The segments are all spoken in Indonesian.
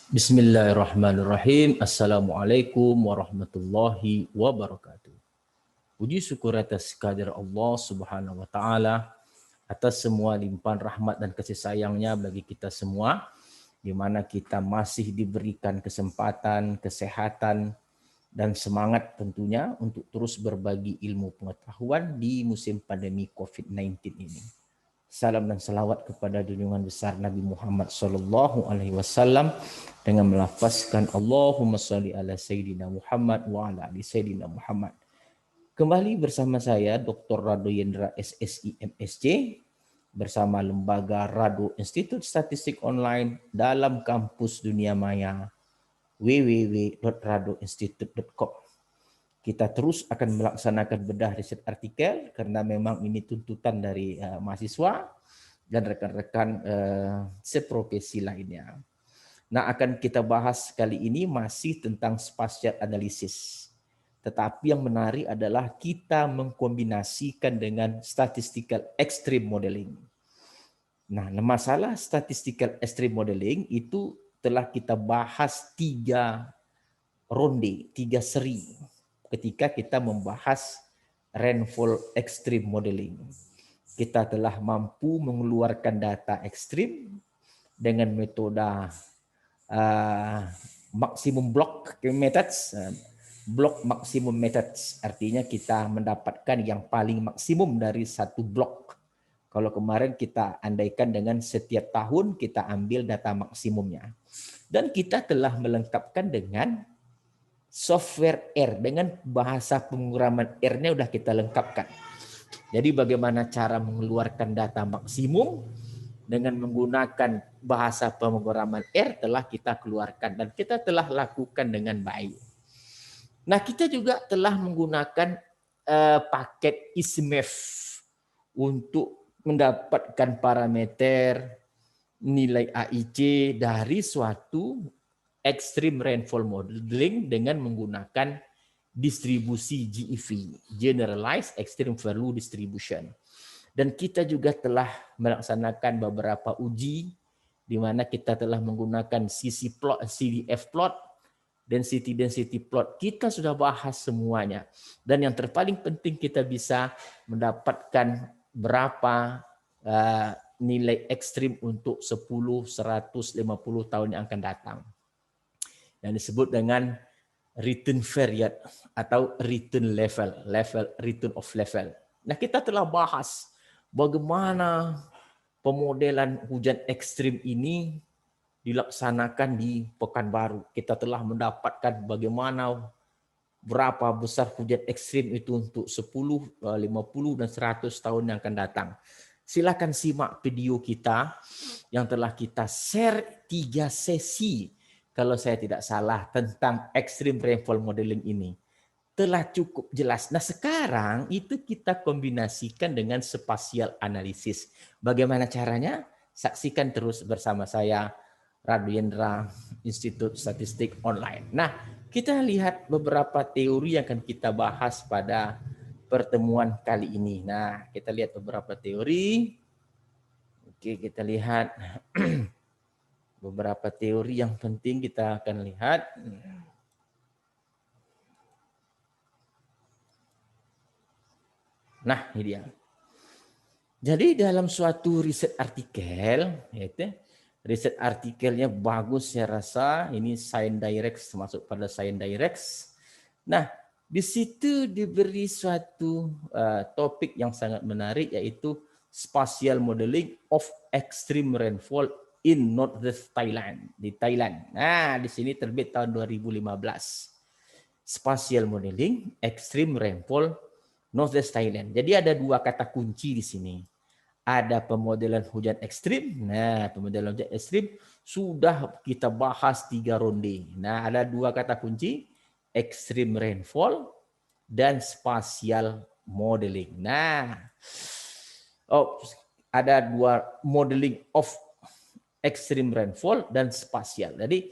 Bismillahirrahmanirrahim. Assalamualaikum warahmatullahi wabarakatuh. Puji syukur atas kehadirat Allah Subhanahu wa taala atas semua limpahan rahmat dan kasih sayangnya bagi kita semua, di mana kita masih diberikan kesempatan, kesehatan, dan semangat tentunya untuk terus berbagi ilmu pengetahuan di musim pandemi COVID-19 ini. Salam dan salawat kepada junjungan besar Nabi Muhammad Sallallahu Alaihi Wasallam dengan melafazkan Allahumma salli ala Sayyidina Muhammad wa ala ali Sayyidina Muhammad. Kembali bersama saya Dr. Rado Yendra SSI MSc bersama Lembaga Rado Institut Statistik Online dalam kampus dunia maya www.radoinstitute.com. Kita terus akan melaksanakan bedah riset artikel karena memang ini tuntutan dari mahasiswa dan rekan-rekan seprofesi lainnya. Nah, akan kita bahas kali ini masih tentang spatial analisis. Tetapi yang menarik adalah kita mengkombinasikan dengan statistical extreme modeling. Nah, masalah statistical extreme modeling itu telah kita bahas 3 ronde, 3 seri ketika kita membahas rainfall extreme modeling. Kita telah mampu mengeluarkan data ekstrim dengan metode maksimum block methods, block maksimum methods. Artinya kita mendapatkan yang paling maksimum dari satu blok. Kalau kemarin kita andaikan dengan setiap tahun kita ambil data maksimumnya. Dan kita telah melengkapkan dengan software R, dengan bahasa pemrograman R-nya udah kita lengkapkan. Jadi bagaimana cara mengeluarkan data maksimum dengan menggunakan bahasa pemrograman R telah kita keluarkan dan kita telah lakukan dengan baik. Nah, kita juga telah menggunakan paket ISMEF untuk mendapatkan parameter nilai AIC dari suatu extreme rainfall modeling dengan menggunakan distribusi GEV, Generalized Extreme Value Distribution. Dan kita juga telah melaksanakan beberapa uji di mana kita telah menggunakan CDF plot, density plot. Kita sudah bahas semuanya. Dan yang terpaling penting kita bisa mendapatkan berapa nilai ekstrim untuk 10, 150 tahun yang akan datang. Yang disebut dengan return variate atau return return of level. Nah, kita telah bahas bagaimana pemodelan hujan ekstrim ini dilaksanakan di Pekanbaru. Kita telah mendapatkan bagaimana berapa besar hujan ekstrim itu untuk 10, 50, dan 100 tahun yang akan datang. Silakan simak video kita yang telah kita share 3 sesi kalau saya tidak salah tentang extreme rainfall modeling ini. Telah cukup jelas. Nah, sekarang itu kita kombinasikan dengan spatial analisis. Bagaimana caranya? Saksikan terus bersama saya, Rado Yendra, Institut Statistik Online. Nah, kita lihat beberapa teori yang akan kita bahas pada pertemuan kali ini. Nah, kita lihat beberapa teori. Oke, kita lihat beberapa teori yang penting kita akan lihat. Nah, ini dia. Jadi dalam suatu riset artikel, riset artikelnya bagus saya rasa, ini Science Direct, termasuk pada Science Direct. Nah, di situ diberi suatu topik yang sangat menarik, yaitu spatial modeling of extreme rainfall in Northwest Thailand, di Thailand. Nah, di sini terbit tahun 2015. Spatial modeling extreme rainfall Northwest Thailand. Jadi ada 2 kata kunci di sini. Ada pemodelan hujan ekstrim. Nah, pemodelan hujan ekstrim sudah kita bahas 3 ronde. Nah, ada 2 kata kunci, extreme rainfall dan spatial modeling. Nah, ada 2 modeling of extreme rainfall dan spasial. Jadi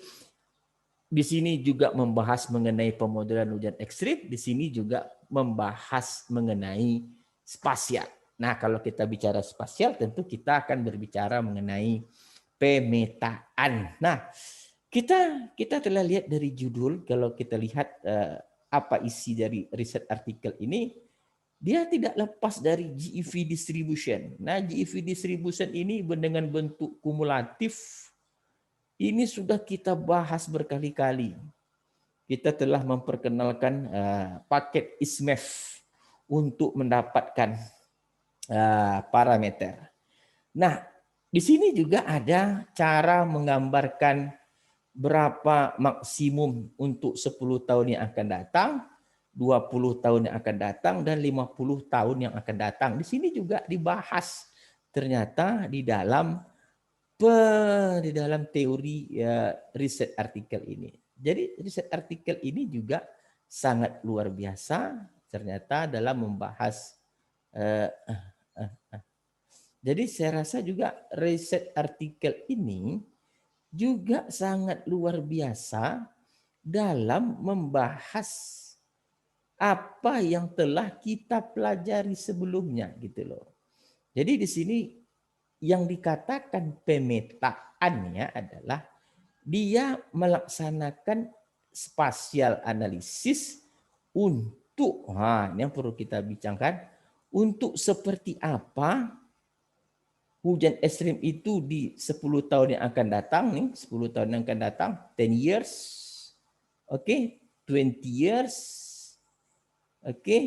di sini juga membahas mengenai pemodelan hujan ekstrim, di sini juga membahas mengenai spasial. Nah, kalau kita bicara spasial tentu kita akan berbicara mengenai pemetaan. Nah, Kita telah lihat dari judul, kalau kita lihat apa isi dari riset artikel ini, dia tidak lepas dari GEV distribution. Nah, GEV distribution ini dengan bentuk kumulatif, ini sudah kita bahas berkali-kali. Kita telah memperkenalkan paket ISMEF untuk mendapatkan parameter. Nah, di sini juga ada cara menggambarkan berapa maksimum untuk 10 tahun yang akan datang, 20 tahun yang akan datang, dan 50 tahun yang akan datang. Di sini juga dibahas ternyata di dalam teori riset artikel ini. Jadi riset artikel ini juga sangat luar biasa ternyata dalam membahas. Jadi saya rasa juga riset artikel ini juga sangat luar biasa dalam membahas apa yang telah kita pelajari sebelumnya gitu loh. Jadi di sini yang dikatakan pemetaannya adalah dia melaksanakan spasial analisis untuk, ini yang perlu kita bincangkan, untuk seperti apa hujan ekstrim itu di 10 tahun yang akan datang, nih 10 tahun yang akan datang, 10 years, oke, 20 years, oke,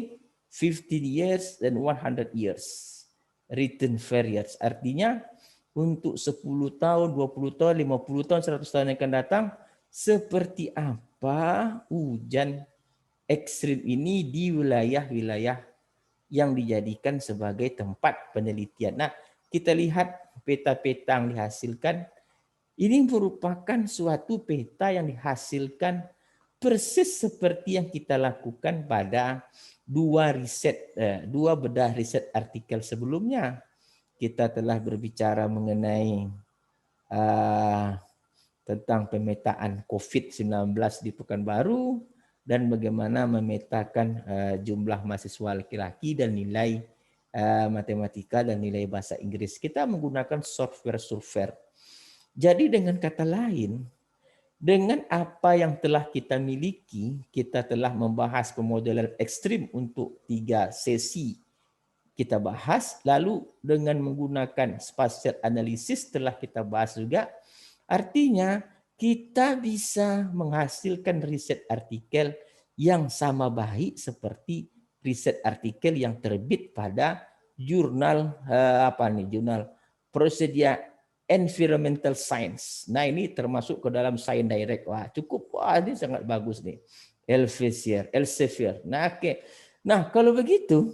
15 years, dan 100 years. Return variance. Artinya untuk 10 tahun, 20 tahun, 50 tahun, 100 tahun yang akan datang, seperti apa hujan ekstrim ini di wilayah-wilayah yang dijadikan sebagai tempat penelitian. Nah, kita lihat peta-peta yang dihasilkan. Ini merupakan suatu peta yang dihasilkan persis seperti yang kita lakukan pada dua bedah riset artikel sebelumnya. Kita telah berbicara mengenai tentang pemetaan COVID-19 di Pekanbaru dan bagaimana memetakan jumlah mahasiswa laki-laki dan nilai matematika dan nilai bahasa Inggris. Kita menggunakan software. Jadi dengan kata lain, dengan apa yang telah kita miliki, kita telah membahas pemodelan ekstrim untuk 3 sesi kita bahas, lalu dengan menggunakan spatial analisis telah kita bahas juga. Artinya kita bisa menghasilkan riset artikel yang sama baik seperti riset artikel yang terbit pada jurnal jurnal Procedia Environmental Science. Nah, ini termasuk ke dalam Science Direct. Ini sangat bagus nih. Elsevier. Nah, oke. Nah, kalau begitu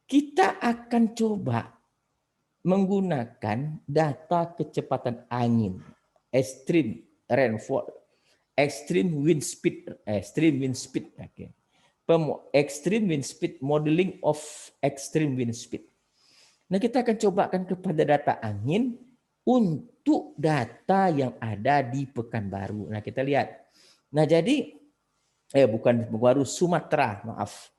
kita akan coba menggunakan data kecepatan angin, extreme rainfall, extreme wind speed, okay. Extreme wind speed, modeling of extreme wind speed. Nah, kita akan cobakan kepada data angin untuk data yang ada di Pekanbaru. Nah, kita lihat. Nah, jadi bukan Pekanbaru, Sumatera, maaf.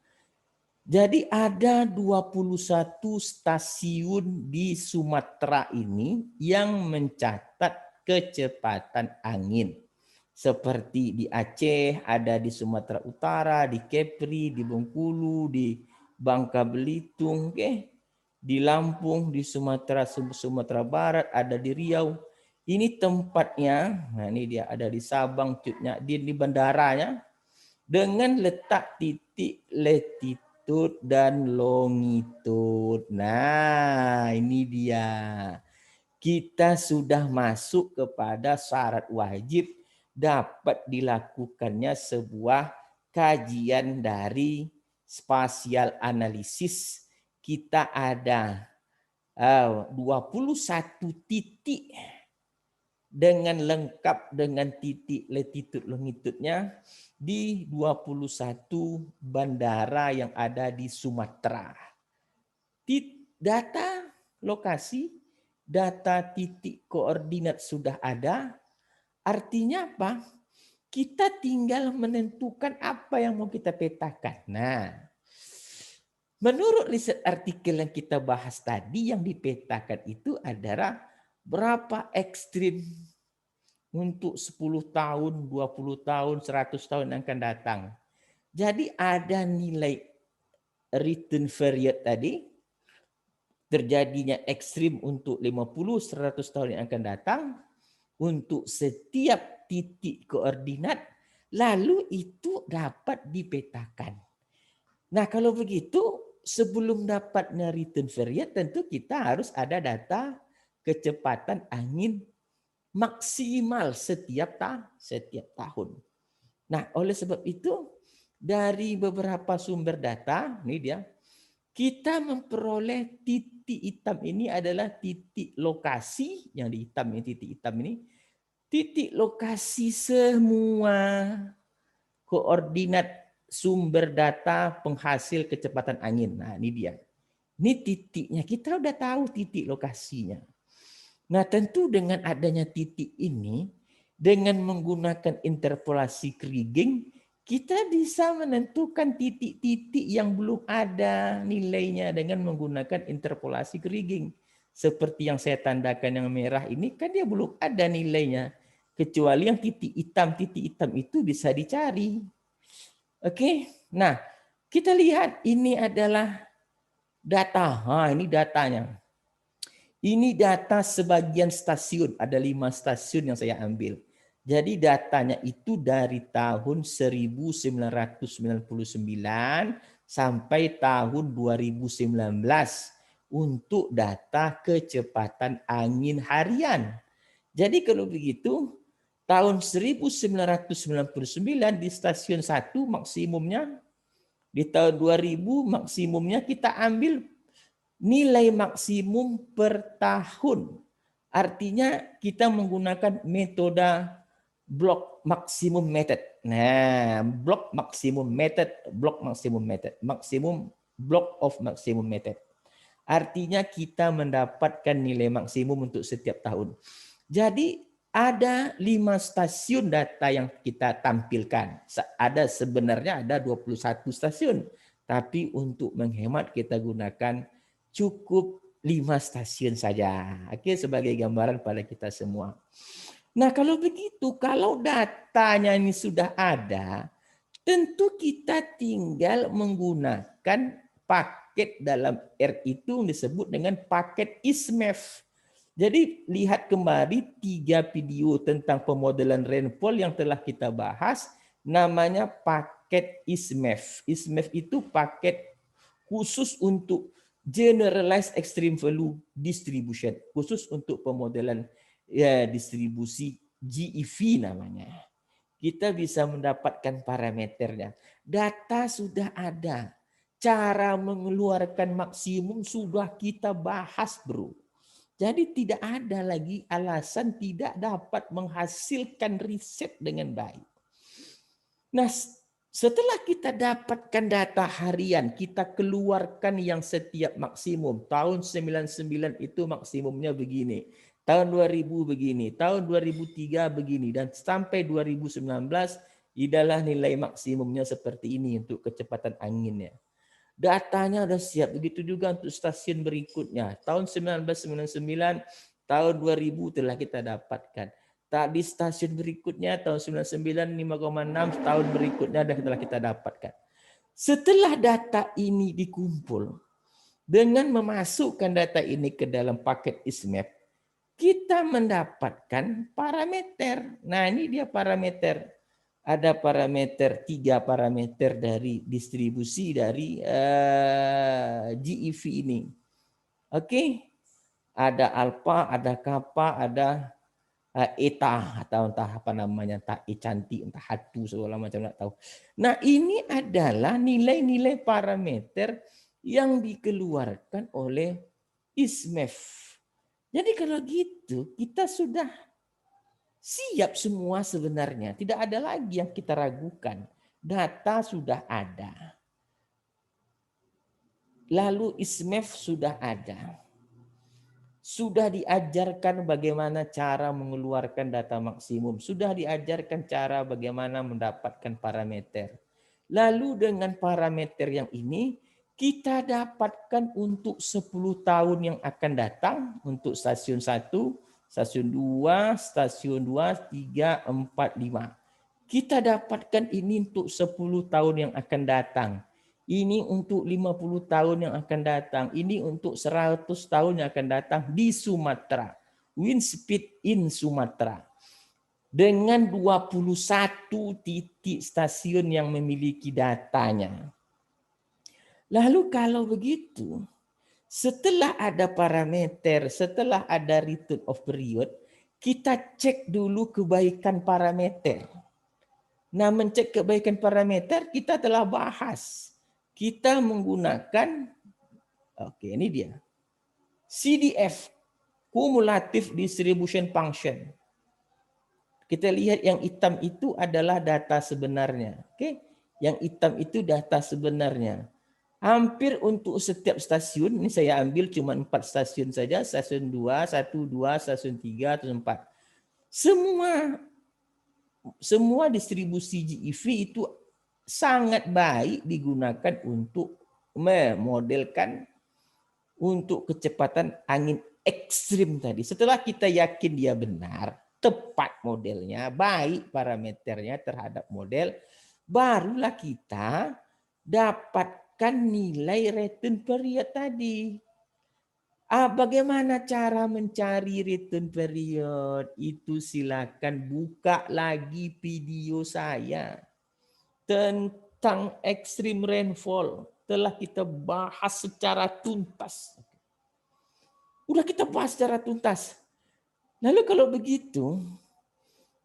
Jadi ada 21 stasiun di Sumatera ini yang mencatat kecepatan angin. Seperti di Aceh, ada di Sumatera Utara, di Kepri, di Bengkulu, di Bangka Belitung, di Lampung, di Sumatera Barat, ada di Riau. Ini tempatnya, nah ini dia ada di Sabang, di bandaranya, dengan letak titik latitude dan longitude. Nah, ini dia. Kita sudah masuk kepada syarat wajib dapat dilakukannya sebuah kajian dari spasial analisis. Kita ada 21 titik dengan lengkap dengan titik latitude longitude-nya di 21 bandara yang ada di Sumatera. Data lokasi, data titik koordinat sudah ada. Artinya apa? Kita tinggal menentukan apa yang mau kita petakan. Nah, menurut riset artikel yang kita bahas tadi, yang dipetakan itu adalah berapa ekstrim untuk 10 tahun, 20 tahun, 100 tahun yang akan datang. Jadi ada nilai return period tadi, terjadinya ekstrim untuk 50-100 tahun yang akan datang, untuk setiap titik koordinat, lalu itu dapat dipetakan. Nah kalau begitu, sebelum dapatnya return period, tentu kita harus ada data kecepatan angin maksimal setiap tahun. Nah oleh sebab itu, dari beberapa sumber data, ini dia, kita memperoleh titik hitam ini adalah titik lokasi, yang di hitam ini, titik hitam ini, titik lokasi semua koordinat sumber data penghasil kecepatan angin. Nah ini dia. Ini titiknya, kita udah tahu titik lokasinya. Nah tentu dengan adanya titik ini, dengan menggunakan interpolasi Kriging, kita bisa menentukan titik-titik yang belum ada nilainya dengan menggunakan interpolasi Kriging. Seperti yang saya tandakan yang merah ini, kan dia belum ada nilainya. Kecuali yang titik hitam itu bisa dicari. Oke, nah kita lihat ini adalah data. Ini datanya. Ini data sebagian stasiun, ada 5 stasiun yang saya ambil. Jadi datanya itu dari tahun 1999 sampai tahun 2019 untuk data kecepatan angin harian. Jadi kalau begitu, tahun 1999 di stasiun 1 maksimumnya, di tahun 2000 maksimumnya kita ambil nilai maksimum per tahun. Artinya kita menggunakan metode block maximum method. Nah, block maximum method, maksimum block of maximum method. Artinya kita mendapatkan nilai maksimum untuk setiap tahun. Jadi ada 5 stasiun data yang kita tampilkan. Sebenarnya ada 21 stasiun. Tapi untuk menghemat kita gunakan cukup 5 stasiun saja. Oke, sebagai gambaran pada kita semua. Nah, kalau begitu, kalau datanya ini sudah ada, tentu kita tinggal menggunakan paket dalam R itu disebut dengan paket ISMEF. Jadi lihat kembali 3 video tentang pemodelan rainfall yang telah kita bahas, namanya paket ISMEF. ISMEF itu paket khusus untuk Generalized Extreme Value Distribution, khusus untuk pemodelan distribusi GEV namanya. Kita bisa mendapatkan parameternya. Data sudah ada. Cara mengeluarkan maksimum sudah kita bahas, bro. Jadi tidak ada lagi alasan tidak dapat menghasilkan riset dengan baik. Nah, setelah kita dapatkan data harian, kita keluarkan yang setiap maksimum. Tahun 99 itu maksimumnya begini. Tahun 2000 begini, tahun 2003 begini, dan sampai 2019 adalah nilai maksimumnya seperti ini untuk kecepatan anginnya. Datanya sudah siap. Begitu juga untuk stasiun berikutnya. Tahun 1999, tahun 2000 telah kita dapatkan. Tadi stasiun berikutnya tahun 99 5,6, tahun berikutnya telah kita dapatkan. Setelah data ini dikumpul, dengan memasukkan data ini ke dalam paket ISMAP, kita mendapatkan parameter. Nah, ini dia parameter. Ada parameter, 3 parameter dari distribusi dari GEV ini. Oke, ada alfa, ada kappa, ada eta atau entah apa namanya, entah cantik, entah hatu, segala macam nggak tahu. Nah ini adalah nilai-nilai parameter yang dikeluarkan oleh ISMEF. Jadi kalau gitu kita sudah siap semua sebenarnya. Tidak ada lagi yang kita ragukan. Data sudah ada. Lalu ISMEF sudah ada. Sudah diajarkan bagaimana cara mengeluarkan data maksimum. Sudah diajarkan cara bagaimana mendapatkan parameter. Lalu dengan parameter yang ini, kita dapatkan untuk 10 tahun yang akan datang untuk stasiun 1, Stasiun 2, stasiun 2, 3, 4, 5. Kita dapatkan ini untuk 10 tahun yang akan datang. Ini untuk 50 tahun yang akan datang. Ini untuk 100 tahun yang akan datang di Sumatera. Wind speed in Sumatera. Dengan 21 titik stasiun yang memiliki datanya. Lalu kalau begitu, setelah ada parameter, setelah ada return of period, kita cek dulu kebaikan parameter. Nah, mencek kebaikan parameter kita telah bahas. Kita menggunakan, oke ini dia, CDF, Cumulative Distribution Function. Kita lihat yang hitam itu adalah data sebenarnya. Oke, yang hitam itu data sebenarnya. Hampir untuk setiap stasiun, ini saya ambil cuma 4 stasiun saja, stasiun 2, 1, 2, stasiun 3, stasiun 4. Semua distribusi GeV itu sangat baik digunakan untuk memodelkan untuk kecepatan angin ekstrim tadi. Setelah kita yakin dia benar, tepat modelnya, baik parameternya terhadap model, barulah kita dapat nilai return period tadi. Bagaimana cara mencari return period? Itu silakan buka lagi video saya tentang extreme rainfall. Telah kita bahas secara tuntas. Udah kita bahas secara tuntas. Lalu kalau begitu,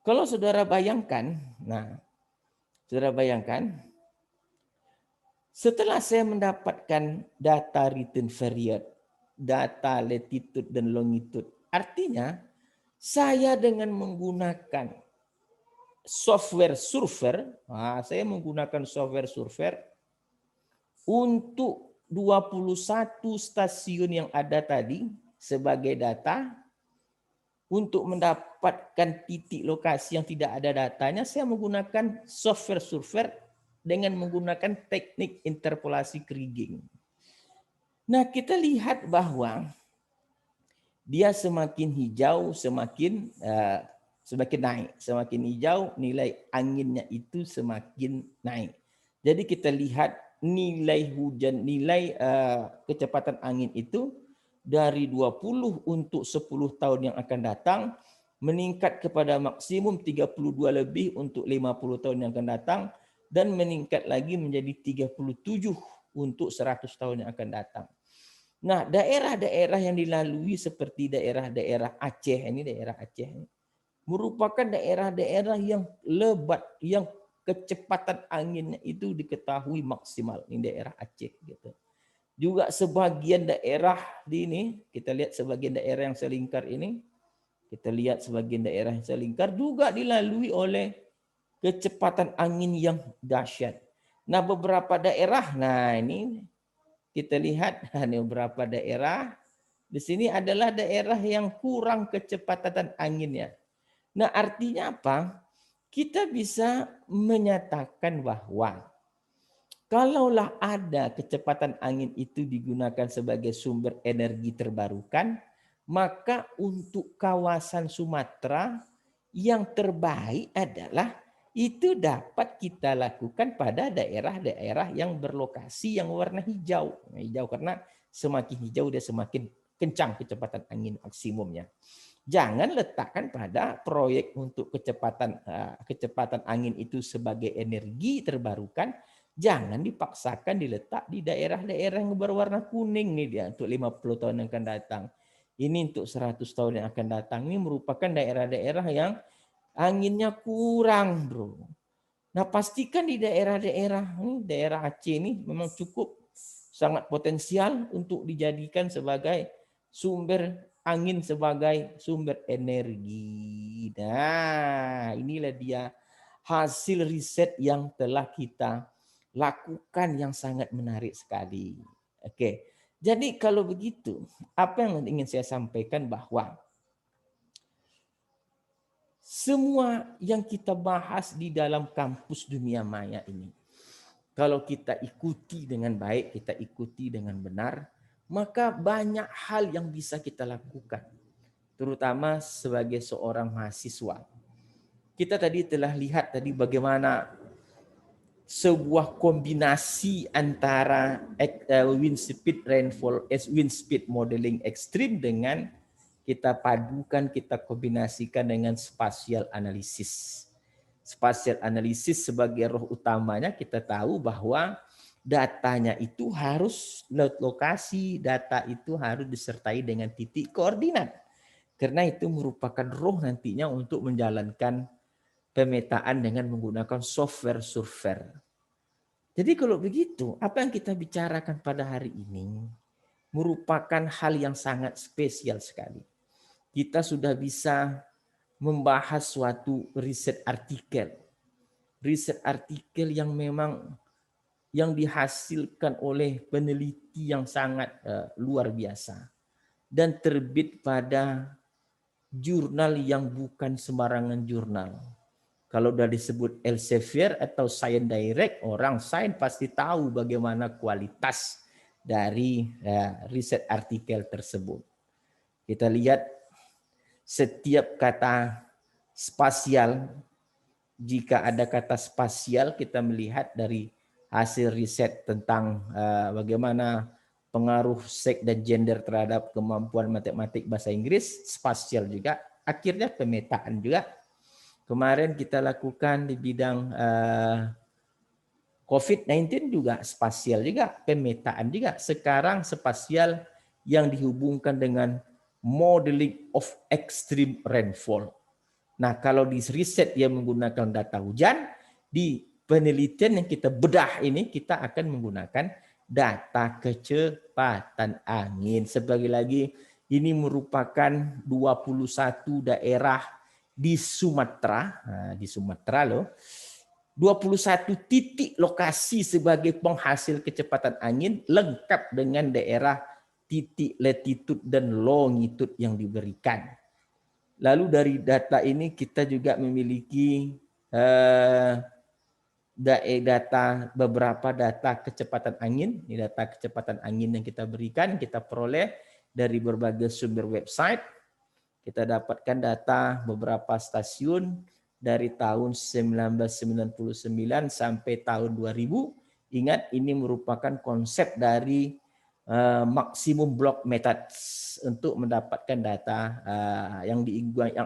kalau saudara bayangkan, saudara bayangkan, setelah saya mendapatkan data return period, data latitude dan longitude, artinya saya dengan menggunakan software surfer, saya menggunakan software surfer untuk 21 stasiun yang ada tadi sebagai data, untuk mendapatkan titik lokasi yang tidak ada datanya, saya menggunakan software surfer dengan menggunakan teknik interpolasi Kriging. Nah, kita lihat bahwa dia semakin hijau, semakin naik. Semakin hijau, nilai anginnya itu semakin naik. Jadi kita lihat nilai hujan, nilai kecepatan angin itu dari 20 untuk 10 tahun yang akan datang, meningkat kepada maksimum 32 lebih untuk 50 tahun yang akan datang, dan meningkat lagi menjadi 37 untuk 100 tahun yang akan datang. Nah, daerah-daerah yang dilalui seperti daerah-daerah Aceh, ini daerah Aceh, merupakan daerah-daerah yang lebat, yang kecepatan anginnya itu diketahui maksimal. Ini daerah Aceh gitu. Juga sebagian daerah di ini, kita lihat sebagian daerah yang selingkar ini, kita lihat sebagian daerah yang selingkar juga dilalui oleh kecepatan angin yang dahsyat. Nah, beberapa daerah, ini kita lihat, ini beberapa daerah di sini adalah daerah yang kurang kecepatan anginnya. Nah, artinya apa? Kita bisa menyatakan bahwa kalaulah ada kecepatan angin itu digunakan sebagai sumber energi terbarukan, maka untuk kawasan Sumatera yang terbaik adalah itu dapat kita lakukan pada daerah-daerah yang berlokasi yang warna hijau. Hijau karena semakin hijau dia semakin kencang kecepatan angin maksimumnya. Jangan letakkan pada proyek untuk kecepatan angin itu sebagai energi terbarukan. Jangan dipaksakan diletak di daerah-daerah yang berwarna kuning nih dia untuk 50 tahun yang akan datang. Ini untuk 100 tahun yang akan datang. Ini merupakan daerah-daerah yang anginnya kurang, bro. Nah, pastikan di daerah-daerah ini, daerah Aceh ini memang cukup sangat potensial untuk dijadikan sebagai sumber angin, sebagai sumber energi. Nah, inilah dia hasil riset yang telah kita lakukan yang sangat menarik sekali. Oke, jadi kalau begitu, apa yang ingin saya sampaikan bahwa semua yang kita bahas di dalam kampus dunia maya ini, kalau kita ikuti dengan baik, kita ikuti dengan benar, maka banyak hal yang bisa kita lakukan. terutama sebagai seorang mahasiswa. Kita tadi telah lihat tadi bagaimana sebuah kombinasi antara wind speed rainfall wind speed modeling ekstrim dengan kita padukan, kita kombinasikan dengan spatial analisis. Spatial analisis sebagai roh utamanya kita tahu bahwa datanya itu harus lokasi, data itu harus disertai dengan titik koordinat. Karena itu merupakan roh nantinya untuk menjalankan pemetaan dengan menggunakan software surveyor. Jadi kalau begitu, apa yang kita bicarakan pada hari ini merupakan hal yang sangat spesial sekali. Kita sudah bisa membahas suatu riset artikel. Riset artikel yang memang yang dihasilkan oleh peneliti yang sangat luar biasa. Dan terbit pada jurnal yang bukan sembarangan jurnal. Kalau sudah disebut Elsevier atau Science Direct, orang sains pasti tahu bagaimana kualitas dari riset artikel tersebut. Kita lihat setiap kata spasial, jika ada kata spasial, kita melihat dari hasil riset tentang bagaimana pengaruh seks dan gender terhadap kemampuan matematik bahasa Inggris, spasial juga. Akhirnya pemetaan juga. Kemarin kita lakukan di bidang COVID-19 juga spasial juga, pemetaan juga. Sekarang spasial yang dihubungkan dengan modeling of extreme rainfall. Nah, kalau di riset yang menggunakan data hujan, di penelitian yang kita bedah ini kita akan menggunakan data kecepatan angin. Sebagai lagi, ini merupakan 21 daerah di Sumatera, di Sumatera loh, 21 titik lokasi sebagai penghasil kecepatan angin lengkap dengan daerah titik latitude dan longitude yang diberikan. Lalu dari data ini kita juga memiliki beberapa data kecepatan angin. Ini data kecepatan angin yang kita berikan, kita peroleh dari berbagai sumber website. Kita dapatkan data beberapa stasiun dari tahun 1999 sampai tahun 2000. Ingat, ini merupakan konsep dari maksimum block method untuk mendapatkan data yang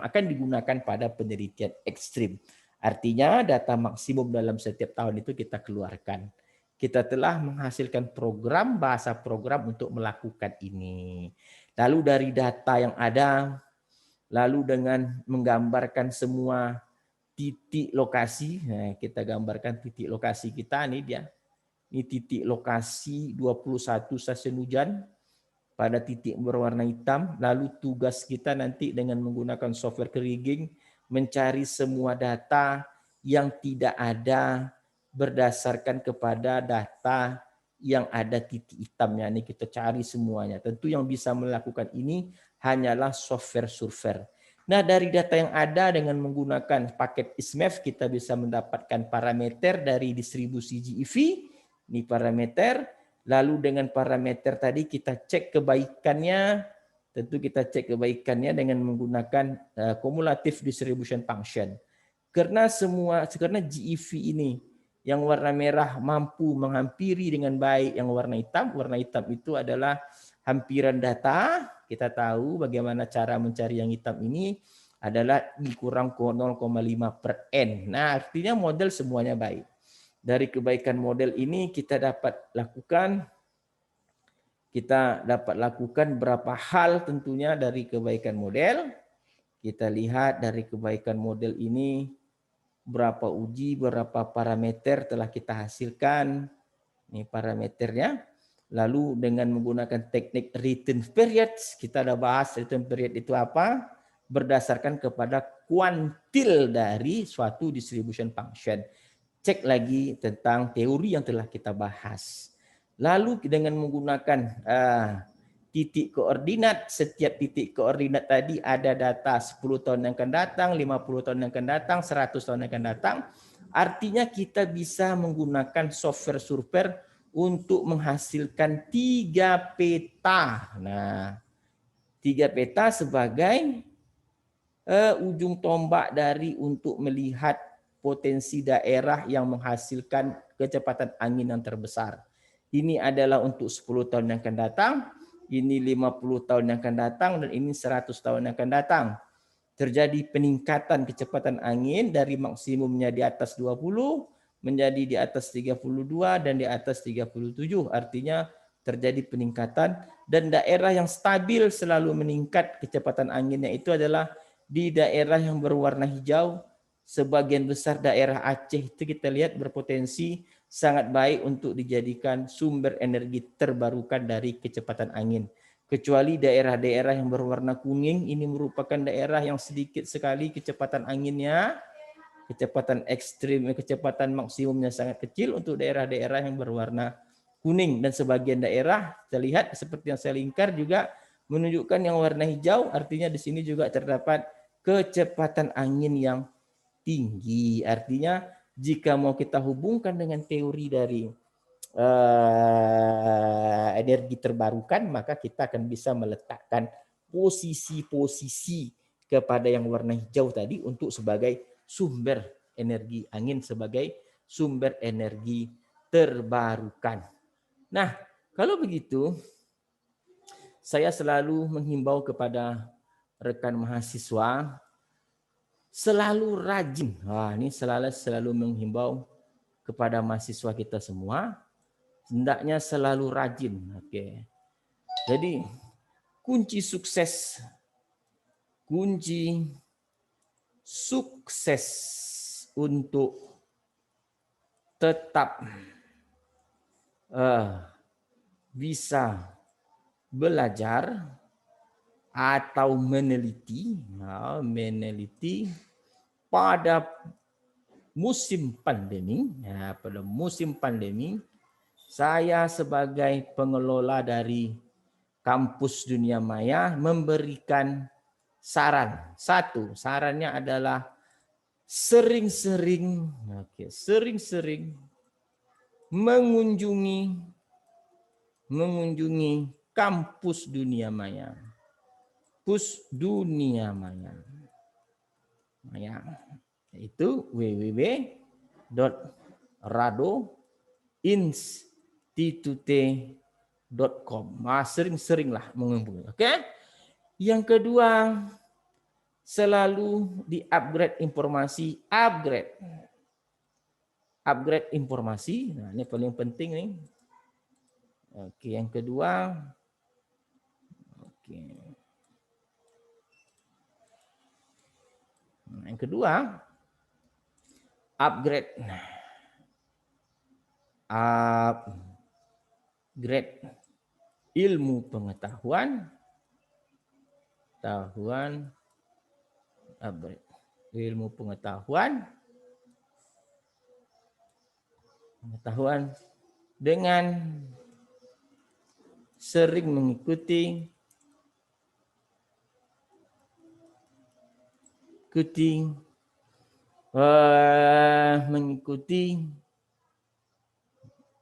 akan digunakan pada penelitian ekstrim. Artinya data maksimum dalam setiap tahun itu kita keluarkan. Kita telah menghasilkan program, bahasa program untuk melakukan ini. Lalu dari data yang ada, lalu dengan menggambarkan semua titik lokasi, nah, kita gambarkan titik lokasi kita, ini dia. Ini titik lokasi 21 stasiun hujan pada titik berwarna hitam. Lalu tugas kita nanti dengan menggunakan software rigging mencari semua data yang tidak ada berdasarkan kepada data yang ada titik hitamnya. Ini kita cari semuanya. Tentu yang bisa melakukan ini hanyalah software surveyor. Nah, dari data yang ada dengan menggunakan paket ISMEF kita bisa mendapatkan parameter dari distribusi GEV. Ini parameter. Lalu dengan parameter tadi kita cek kebaikannya. Tentu kita cek kebaikannya dengan menggunakan cumulative distribution function. Karena GEV ini yang warna merah mampu menghampiri dengan baik yang warna hitam itu adalah hampiran data. Kita tahu bagaimana cara mencari yang hitam ini adalah I kurang 0,5/n. Nah, artinya model semuanya baik. Dari kebaikan model ini kita dapat lakukan berapa hal tentunya dari kebaikan model. Kita lihat dari kebaikan model ini berapa uji, berapa parameter telah kita hasilkan. Ini parameternya. Lalu dengan menggunakan teknik return period, kita ada bahas return period itu apa? Berdasarkan kepada kuantil dari suatu distribution function. Cek lagi tentang teori yang telah kita bahas. Lalu dengan menggunakan titik koordinat, setiap titik koordinat tadi ada data 10 tahun yang akan datang, 50 tahun yang akan datang, 100 tahun yang akan datang. Artinya kita bisa menggunakan software surveyor untuk menghasilkan 3 peta. Nah, 3 peta sebagai ujung tombak dari untuk melihat potensi daerah yang menghasilkan kecepatan angin yang terbesar. Ini adalah untuk 10 tahun yang akan datang, ini 50 tahun yang akan datang, dan ini 100 tahun yang akan datang. Terjadi peningkatan kecepatan angin dari maksimumnya di atas 20 menjadi di atas 32 dan di atas 37. Artinya terjadi peningkatan, dan daerah yang stabil selalu meningkat kecepatan anginnya itu adalah di daerah yang berwarna hijau. Sebagian besar daerah Aceh itu kita lihat berpotensi sangat baik untuk dijadikan sumber energi terbarukan dari kecepatan angin. Kecuali daerah-daerah yang berwarna kuning, ini merupakan daerah yang sedikit sekali kecepatan anginnya, kecepatan ekstrim, kecepatan maksimumnya sangat kecil untuk daerah-daerah yang berwarna kuning. Dan sebagian daerah terlihat seperti yang saya lingkar juga menunjukkan yang warna hijau, artinya di sini juga terdapat kecepatan angin yang tinggi. Artinya jika mau kita hubungkan dengan teori dari energi terbarukan, maka kita akan bisa meletakkan posisi-posisi kepada yang warna hijau tadi untuk sebagai sumber energi angin, sebagai sumber energi terbarukan. Nah, kalau begitu, saya selalu menghimbau kepada rekan mahasiswa selalu rajin. Wah, ini selalu menghimbau kepada mahasiswa kita semua, hendaknya selalu rajin. Oke. Jadi kunci sukses untuk tetap bisa belajar atau meneliti pada musim pandemi. Ya, pada musim pandemi, saya sebagai pengelola dari Kampus Dunia Maya memberikan saran. Satu, sarannya adalah sering-sering mengunjungi Kampus Dunia Maya. Itu www.radoinstitute.com. Sering-seringlah menghubungi. Oke? Yang kedua, selalu di-upgrade informasi, upgrade informasi. Nah, ini paling penting nih. Oke, yang kedua, yang kedua, upgrade ilmu pengetahuan, dengan sering mengikuti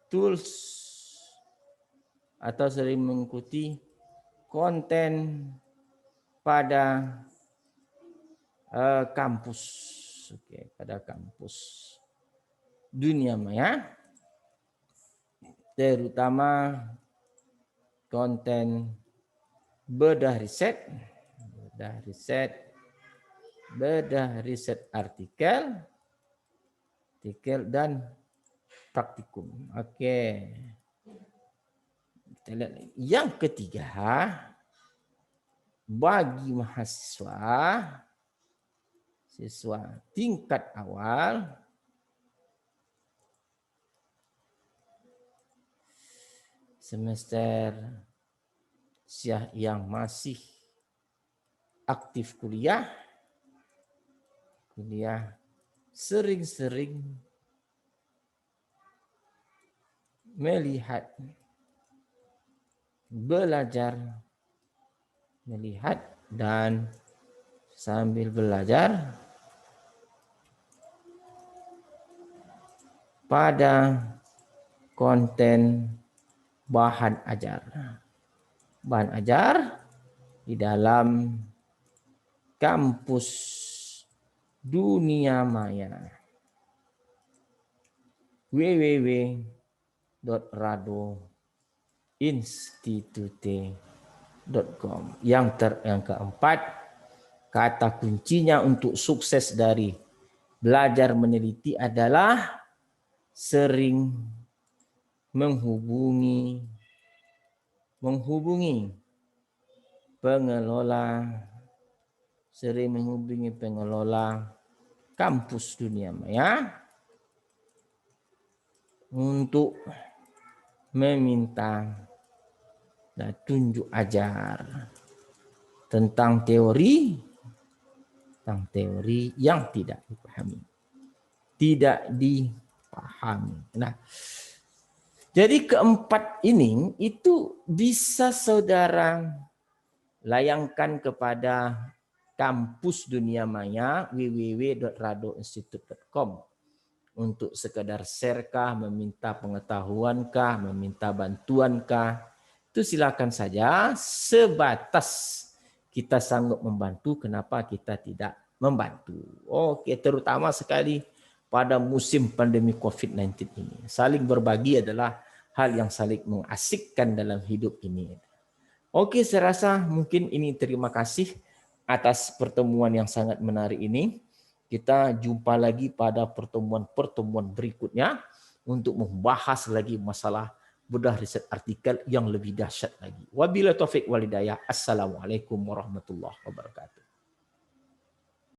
tools atau sering mengikuti konten pada kampus. Oke, pada kampus Dunia Maya, terutama konten bedah riset artikel dan praktikum. Oke. Kita lihat. Yang ketiga, bagi siswa tingkat awal, semester yang masih aktif kuliah sering-sering melihat dan sambil belajar pada konten bahan ajar di dalam kampus dunia maya www.radoinstitute.com. Yang keempat, kata kuncinya untuk sukses dari belajar meneliti adalah sering menghubungi pengelola kampus dunia maya untuk meminta dan tunjuk ajar tentang teori yang tidak dipahami. Nah, jadi keempat ini itu bisa saudara layangkan kepada kampus dunia maya www.radoinstitute.com untuk sekedar share-kah, meminta pengetahuan-kah, meminta bantuan-kah. Itu silakan saja, sebatas kita sanggup membantu, kenapa kita tidak membantu. Oke, terutama sekali pada musim pandemi COVID-19 ini. Saling berbagi adalah hal yang saling mengasikkan dalam hidup ini. Oke, saya rasa mungkin ini terima kasih atas pertemuan yang sangat menarik ini. Kita jumpa lagi pada pertemuan-pertemuan berikutnya untuk membahas lagi masalah bedah riset artikel yang lebih dahsyat lagi. Wabillahi taufik wal hidayah. Assalamualaikum warahmatullahi wabarakatuh.